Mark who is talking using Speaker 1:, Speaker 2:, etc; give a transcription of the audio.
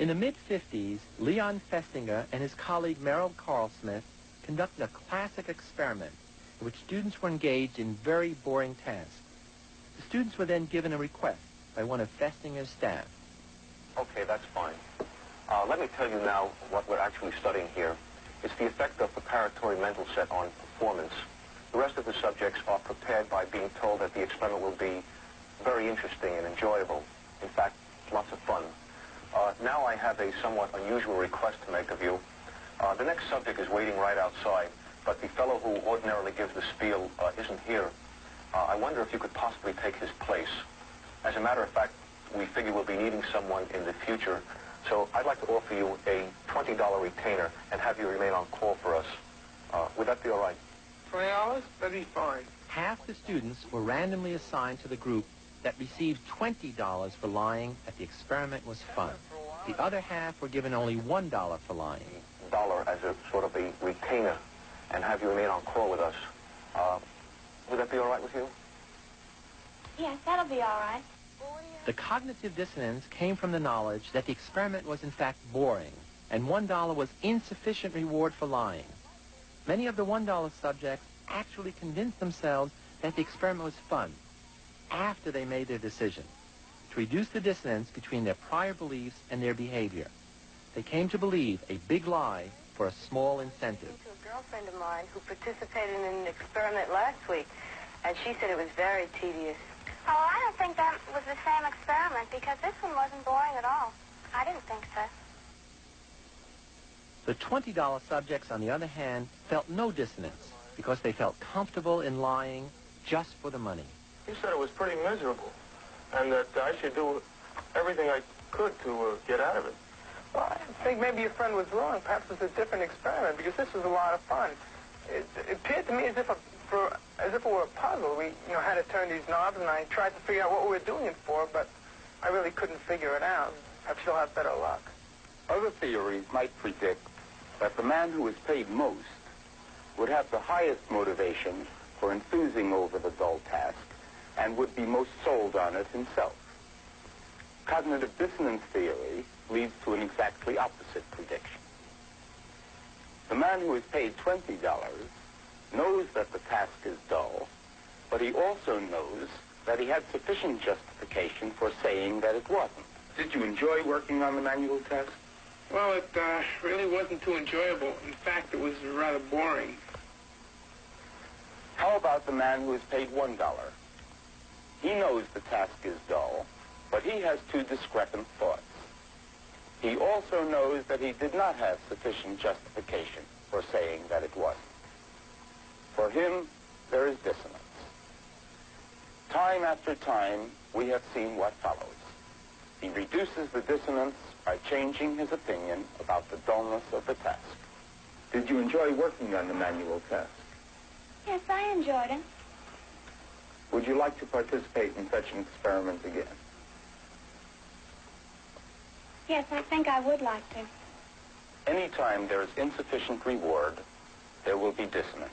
Speaker 1: In the mid-50s, Leon Festinger and his colleague Merrill Carl-Smith conducted a classic experiment in which students were engaged in very boring tasks. The students were then given a request by one of Festinger's staff.
Speaker 2: Okay, that's fine. Let me tell you now what we're actually studying here. It's the effect of preparatory mental set on performance. The rest of the subjects are prepared by being told that the experiment will be very interesting and enjoyable. In fact, lots of fun. Now I have a somewhat unusual request to make of you. The next subject is waiting right outside, but the fellow who ordinarily gives the spiel isn't here. I wonder if you could possibly take his place. As a matter of fact, we figure we'll be needing someone in the future, so I'd like to offer you a $20 retainer and have you remain on call for us. Would that be all right?
Speaker 3: $20? That'd be fine.
Speaker 1: Half the students were randomly assigned to the group that received $20 for lying that the experiment was fun. The other half were given only $1 for lying.
Speaker 2: $1 as a sort of a retainer and have you remain on call with us. Would that be all right with you?
Speaker 4: Yes, that'll be all right.
Speaker 1: The cognitive dissonance came from the knowledge that the experiment was in fact boring and $1 was insufficient reward for lying. Many of the $1 subjects actually convinced themselves that the experiment was fun after they made their decision to reduce the dissonance between their prior beliefs and their behavior. They came to believe a big lie for a small incentive.
Speaker 5: To a girlfriend of mine who participated in an experiment last week, and she said it was very tedious.
Speaker 4: Oh, I don't think that was the same experiment because this one wasn't boring at all. I didn't think so.
Speaker 1: The $20 subjects, on the other hand, felt no dissonance because they felt comfortable in lying just for the money.
Speaker 3: He said it was pretty miserable and that I should do everything I could to get out of it. Well, I think maybe your friend was wrong. Perhaps it's a different experiment because this was a lot of fun. It appeared to me as if it were a puzzle. We, had to turn these knobs, and I tried to figure out what we were doing it for, but I really couldn't figure it out. Perhaps you'll have better luck.
Speaker 6: Other theories might predict that the man who is paid most would have the highest motivation for enthusing over the dull task and would be most sold on it himself. Cognitive dissonance theory leads to an exactly opposite prediction. The man who is paid $20 knows that the task is dull, but he also knows that he had sufficient justification for saying that it wasn't. Did you enjoy working on the manual test?
Speaker 3: Well, it really wasn't too enjoyable. In fact, it was rather boring.
Speaker 6: How about the man who is paid $1? He knows the task is dull, but he has two discrepant thoughts. He also knows that he did not have sufficient justification for saying that it wasn't. For him, there is dissonance. Time after time, we have seen what follows. He reduces the dissonance by changing his opinion about the dullness of the task. Did you enjoy working on the manual test?
Speaker 4: Yes, I enjoyed it.
Speaker 6: Would you like to participate in such an experiment again?
Speaker 4: Yes, I think I would like to.
Speaker 6: Anytime there is insufficient reward, there will be dissonance.